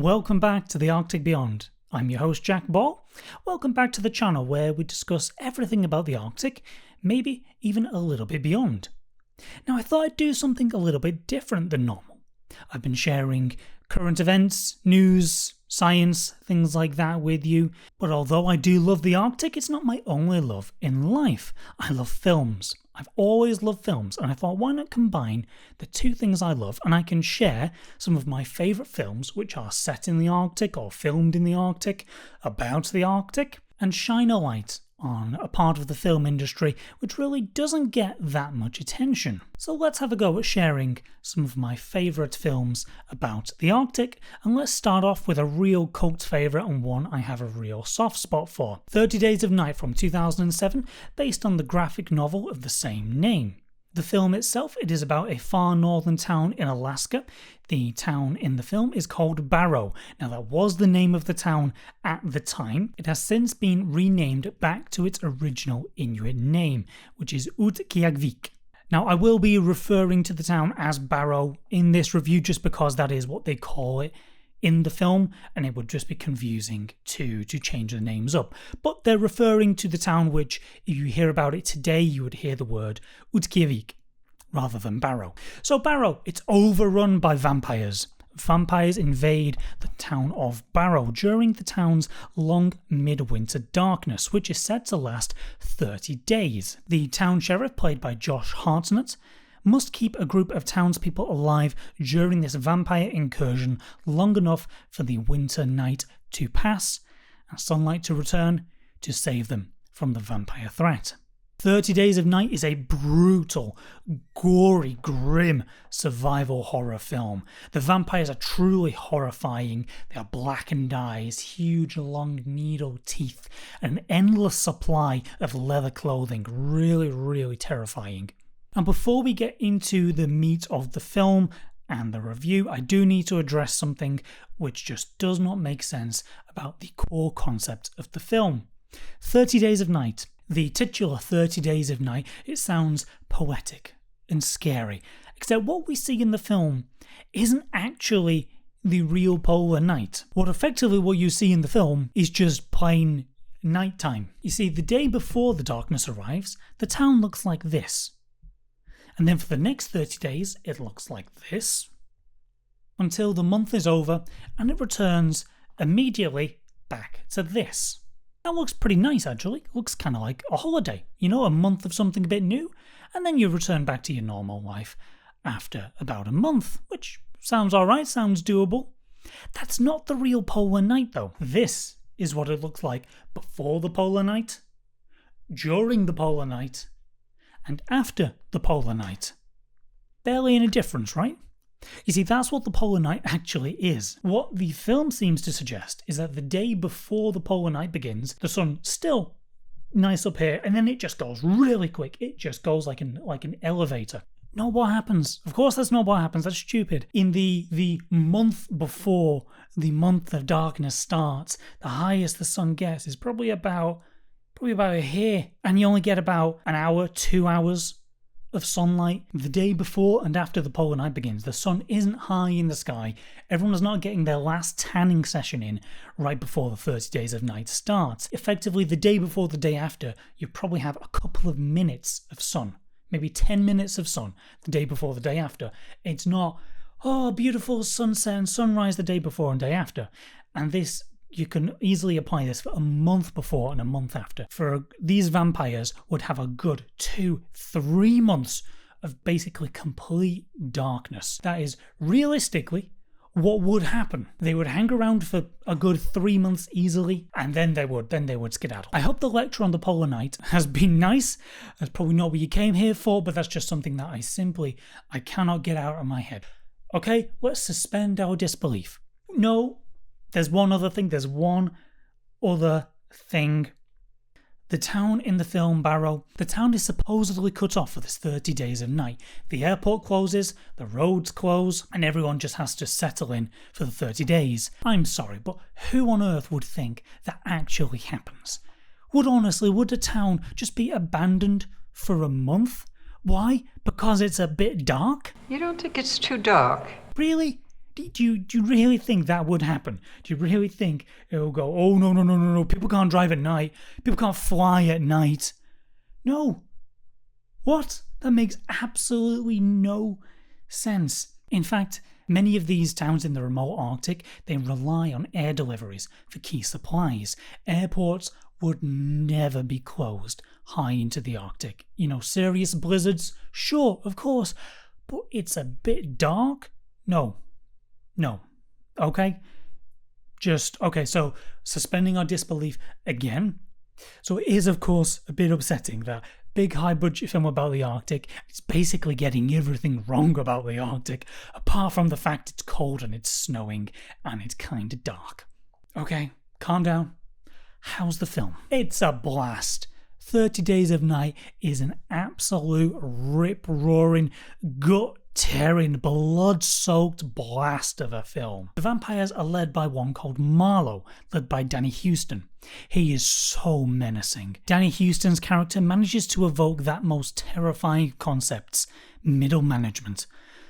Welcome back to the Arctic Beyond. I'm your host Jack Ball. Welcome back to the channel where we discuss everything about the Arctic, maybe even a little bit beyond. Now I thought I'd do something a little bit different than normal. I've been sharing current events, news, science, things like that with you, but although I do love the Arctic, it's not my only love in life. I love films. I've always loved films, and I thought, why not combine the two things I love, and I can share some of my favourite films which are set in the Arctic or filmed in the Arctic, about the Arctic, and shine a light on a part of the film industry which really doesn't get that much attention. So let's have a go at sharing some of my favourite films about the Arctic, and let's start off with a real cult favourite and one I have a real soft spot for. 30 Days of Night from 2007, based on the graphic novel of the same name. The film itself, it is about a far northern town in Alaska. The town in the film is called Barrow. Now that was the name of the town at the time. It has since been renamed back to its original Inuit name, which is Utqiagvik. Now I will be referring to the town as Barrow in this review just because that is what they call it in the film, and it would just be confusing to change the names up. But they're referring to the town which, if you hear about it today, you would hear the word Utqiagvik rather than Barrow. So Barrow, it's overrun by vampires. Vampires invade the town of Barrow during the town's long midwinter darkness, which is said to last 30 days. The town sheriff, played by Josh Hartnett, must keep a group of townspeople alive during this vampire incursion long enough for the winter night to pass and sunlight to return to save them from the vampire threat. 30 Days of Night is a brutal, gory, grim survival horror film. The vampires are truly horrifying. They are blackened eyes, huge long needle teeth, and an endless supply of leather clothing. Really, really terrifying. And before we get into the meat of the film and the review, I do need to address something which just does not make sense about the core concept of the film. 30 Days of Night. The titular 30 Days of Night, it sounds poetic and scary, except what we see in the film isn't actually the real polar night. What you see in the film is just plain nighttime. You see, the day before the darkness arrives, the town looks like this. And then for the next 30 days, it looks like this, until the month is over and it returns immediately back to this. That looks pretty nice actually. It looks kind of like a holiday, a month of something a bit new, and then you return back to your normal life after about a month, which sounds alright, sounds doable. That's not the real polar night though. This is what it looks like before the polar night, during the polar night, and after the polar night. Barely any difference, right? You see, that's what the polar night actually is. What the film seems to suggest is that the day before the polar night begins, the sun's still nice up here, and then it just goes really quick. It just goes like an elevator. Not what happens. Of course that's not what happens. That's stupid. In the month before the month of darkness starts, the highest the sun gets is probably about here, and you only get about an hour, 2 hours of sunlight. The day before and after the polar night begins, the sun isn't high in the sky. Everyone is not getting their last tanning session in right before the 30 Days of Night starts. Effectively, the day before, the day after, you probably have a couple of minutes of sun, maybe 10 minutes of sun the day before, the day after. It's not, beautiful sunset and sunrise the day before and day after. And this, you can easily apply this for a month before and a month after. These vampires would have a good 2-3 months of basically complete darkness. That is realistically what would happen. They would hang around for a good 3 months easily, and then they would skedaddle. I hope the lecture on the polar night has been nice. That's probably not what you came here for, but that's just something that I cannot get out of my head. Okay, let's suspend our disbelief. No, there's one other thing. The town in the film Barrow, the town is supposedly cut off for this 30 Days of Night. The airport closes, the roads close, and everyone just has to settle in for the 30 days. I'm sorry, but who on earth would think that actually happens? Would a town just be abandoned for a month? Why? Because it's a bit dark? You don't think it's too dark? Really? Do you really think that would happen? Do you really think it'll go, oh, no, people can't drive at night, people can't fly at night? No. What? That makes absolutely no sense. In fact, many of these towns in the remote Arctic, they rely on air deliveries for key supplies. Airports would never be closed high into the Arctic. Serious blizzards? Sure, of course, but it's a bit dark? No. Okay? So suspending our disbelief again. So it is, of course, a bit upsetting that big high-budget film about the Arctic is basically getting everything wrong about the Arctic, apart from the fact it's cold and it's snowing and it's kind of dark. Okay, calm down. How's the film? It's a blast. 30 Days of Night is an absolute rip-roaring, gut-tearing, blood-soaked blast of a film. The vampires are led by one called Marlowe, led by Danny Huston. He is so menacing. Danny Huston's character manages to evoke that most terrifying of concepts, middle management.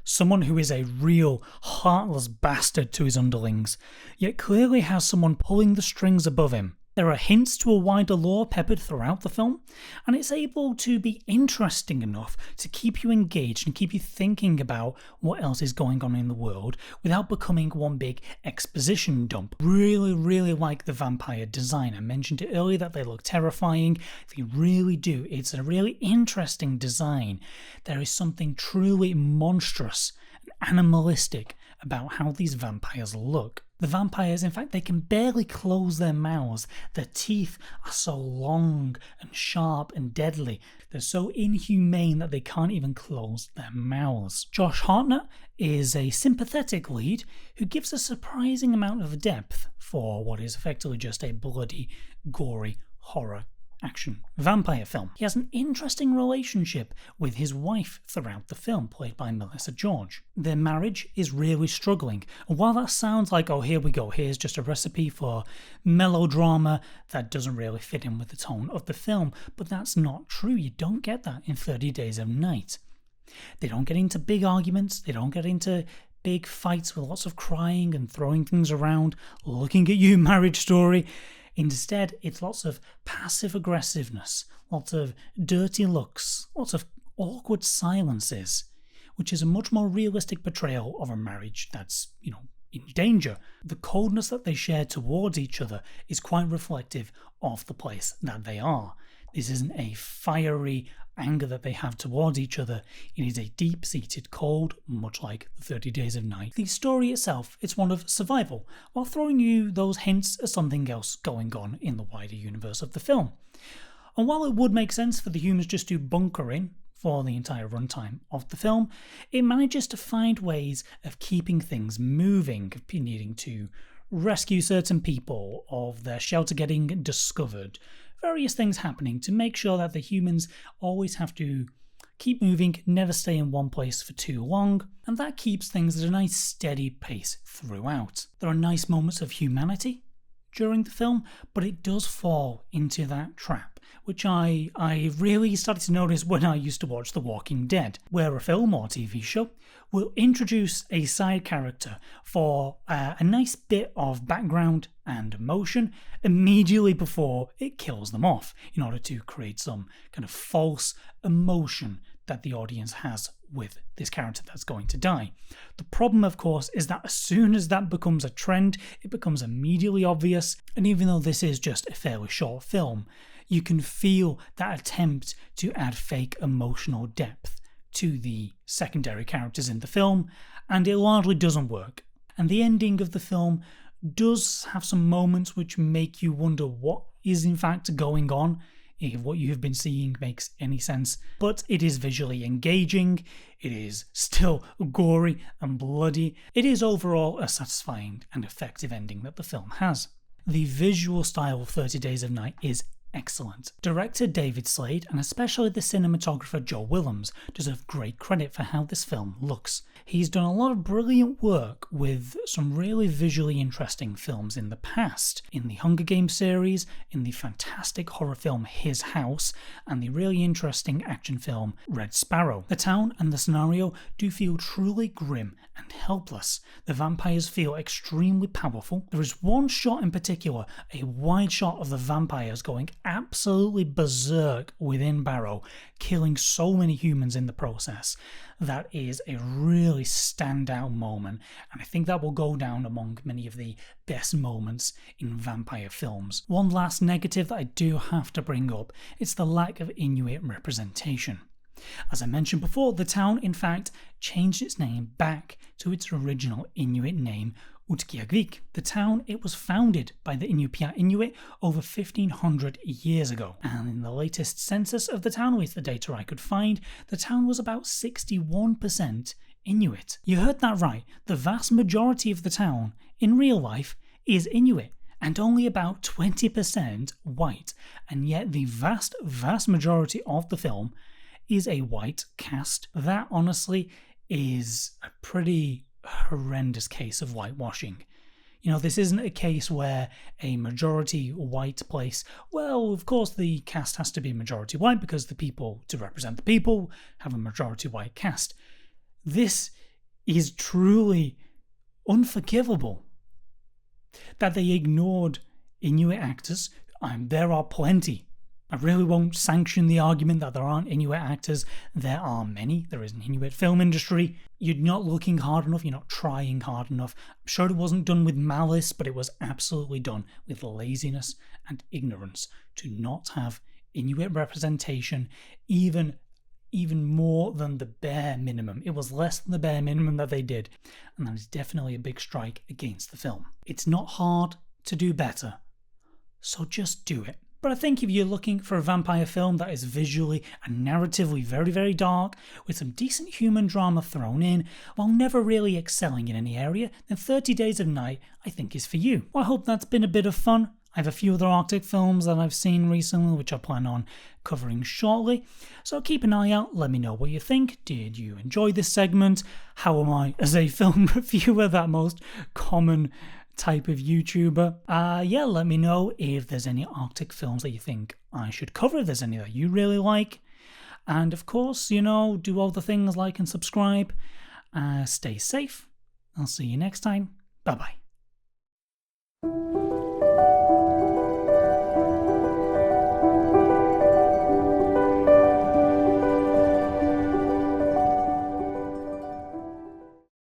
Someone who is a real, heartless bastard to his underlings, yet clearly has someone pulling the strings above him. There are hints to a wider lore peppered throughout the film, and it's able to be interesting enough to keep you engaged and keep you thinking about what else is going on in the world without becoming one big exposition dump. Really like the vampire design. I mentioned it earlier that they look terrifying. They really do. It's a really interesting design. There is something truly monstrous and animalistic about how these vampires look. The vampires, in fact, they can barely close their mouths. Their teeth are so long and sharp and deadly. They're so inhumane that they can't even close their mouths. Josh Hartnett is a sympathetic lead who gives a surprising amount of depth for what is effectively just a bloody, gory horror action vampire film. He has an interesting relationship with his wife throughout the film, played by Melissa George. Their marriage is really struggling, and while that sounds like, oh, here we go, here's just a recipe for melodrama, that doesn't really fit in with the tone of the film, but that's not true. You don't get that in 30 Days of Night. They don't get into big arguments, they don't get into big fights with lots of crying and throwing things around, looking at you, Marriage Story. Instead, it's lots of passive aggressiveness, lots of dirty looks, lots of awkward silences, which is a much more realistic portrayal of a marriage that's, in danger. The coldness that they share towards each other is quite reflective of the place that they are. This isn't a fiery anger that they have towards each other. It is a deep-seated cold, much like 30 Days of Night. The story itself, it's one of survival, while throwing you those hints of something else going on in the wider universe of the film. And while it would make sense for the humans just to bunker in for the entire runtime of the film, it manages to find ways of keeping things moving, of needing to rescue certain people, of their shelter getting discovered, various things happening to make sure that the humans always have to keep moving, never stay in one place for too long, and that keeps things at a nice steady pace throughout. There are nice moments of humanity during the film, but it does fall into that trap, which I really started to notice when I used to watch The Walking Dead, where a film or TV show will introduce a side character for a nice bit of background and emotion immediately before it kills them off, in order to create some kind of false emotion that the audience has with this character that's going to die. The problem, of course, is that as soon as that becomes a trend, it becomes immediately obvious, and even though this is just a fairly short film, you can feel that attempt to add fake emotional depth to the secondary characters in the film, and it largely doesn't work. And the ending of the film does have some moments which make you wonder what is in fact going on, if what you have been seeing makes any sense, but it is visually engaging, it is still gory and bloody. It is overall a satisfying and effective ending that the film has. The visual style of 30 Days of Night is excellent. Director David Slade, and especially the cinematographer Joe Willems, deserve great credit for how this film looks. He's done a lot of brilliant work with some really visually interesting films in the past, in the Hunger Games series, in the fantastic horror film His House, and the really interesting action film Red Sparrow. The town and the scenario do feel truly grim and helpless. The vampires feel extremely powerful. There is one shot in particular, a wide shot of the vampires going absolutely berserk within Barrow, killing so many humans in the process. That is a really standout moment, and I think that will go down among many of the best moments in vampire films. One last negative that I do have to bring up is the lack of Inuit representation. As I mentioned before, the town in fact changed its name back to its original Inuit name, Utqiagvik. The town, it was founded by the Inupiat Inuit over 1500 years ago, and in the latest census of the town, with the data I could find, the town was about 61% Inuit. You heard that right, the vast majority of the town, in real life, is Inuit, and only about 20% white, and yet the vast majority of the film is a white cast. That honestly is a pretty horrendous case of whitewashing. You know, this isn't a case where a majority white place, well, of course the cast has to be majority white because the people to represent the people have a majority white cast. This is truly unforgivable that they ignored Inuit actors. There are plenty. I really won't sanction the argument that there aren't Inuit actors. There are many. There is an Inuit film industry. You're not looking hard enough. You're not trying hard enough. I'm sure it wasn't done with malice, but it was absolutely done with laziness and ignorance to not have Inuit representation, even more than the bare minimum. It was less than the bare minimum that they did, and that is definitely a big strike against the film. It's not hard to do better, so just do it. But I think if you're looking for a vampire film that is visually and narratively very, very dark, with some decent human drama thrown in, while never really excelling in any area, then 30 Days of Night, I think, is for you. Well, I hope that's been a bit of fun. I have a few other Arctic films that I've seen recently, which I plan on covering shortly. So keep an eye out, let me know what you think. Did you enjoy this segment? How am I as a film reviewer, that most common type of YouTuber? Yeah, let me know if there's any Arctic films that you think I should cover, if there's any that you really like. And of course, you know, do all the things, like and subscribe. Stay safe. I'll see you next time. Bye-bye.